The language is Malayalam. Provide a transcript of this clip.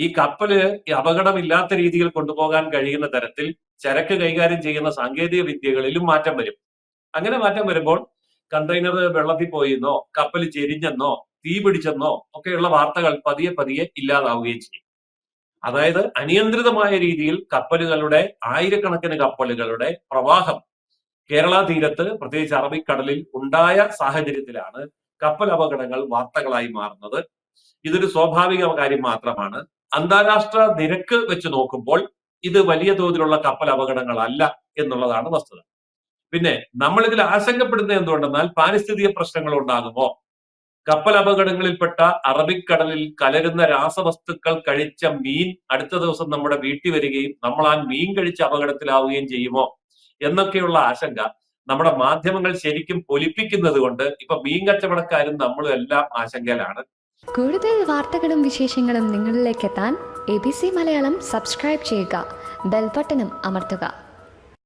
ഈ കപ്പല് അപകടമില്ലാത്ത രീതിയിൽ കൊണ്ടുപോകാൻ കഴിയുന്ന തരത്തിൽ ചരക്ക് കൈകാര്യം ചെയ്യുന്ന സാങ്കേതിക വിദ്യകളിലും മാറ്റം വരും. അങ്ങനെ മാറ്റം വരുമ്പോൾ കണ്ടെയ്നർ വെള്ളത്തിൽ പോയെന്നോ കപ്പൽ ചെരിഞ്ഞെന്നോ തീ പിടിച്ചെന്നോ ഒക്കെയുള്ള വാർത്തകൾ പതിയെ പതിയെ ഇല്ലാതാവുകയും ചെയ്യും. അതായത് അനിയന്ത്രിതമായ രീതിയിൽ കപ്പലുകളുടെ ആയിരക്കണക്കിന് കപ്പലുകളുടെ പ്രവാഹം കേരള തീരത്ത് പ്രത്യേകിച്ച് അറബിക്കടലിൽ ഉണ്ടായ സാഹചര്യത്തിലാണ് കപ്പൽ അപകടങ്ങൾ വാർത്തകളായി മാറുന്നത്. ഇതൊരു സ്വാഭാവിക കാര്യം മാത്രമാണ്. അന്താരാഷ്ട്ര നിരക്ക് വെച്ച് നോക്കുമ്പോൾ ഇത് വലിയ തോതിലുള്ള കപ്പൽ അപകടങ്ങളല്ല എന്നുള്ളതാണ് വസ്തുത. പിന്നെ നമ്മൾ ഇതിൽ ആശങ്കപ്പെടുന്നത് എന്തുകൊണ്ടെന്നാൽ പാരിസ്ഥിതിക പ്രശ്നങ്ങൾ ഉണ്ടാകുമോ? കപ്പൽ അപകടങ്ങളിൽപ്പെട്ട അറബിക്കടലിൽ കലരുന്ന രാസവസ്തുക്കൾ കഴിച്ച മീൻ അടുത്ത ദിവസം നമ്മുടെ വീട്ടിൽ വരികയും നമ്മൾ ആ മീൻ കഴിച്ച അപകടത്തിലാവുകയും ചെയ്യുമോ എന്നൊക്കെയുള്ള ആശങ്ക നമ്മുടെ മാധ്യമങ്ങൾ ശരിക്കും പൊലിപ്പിക്കുന്നത് കൊണ്ട് ഇപ്പൊ മീൻ കച്ചവടക്കാരും നമ്മളും എല്ലാം ആശങ്കയിലാണ്. കൂടുതൽ വാർത്തകളും വിശേഷങ്ങളും നിങ്ങളിലേക്ക് എത്താൻ ABC മലയാളം സബ്സ്ക്രൈബ് ചെയ്യുക, ബെൽബട്ടനും അമർത്തുക.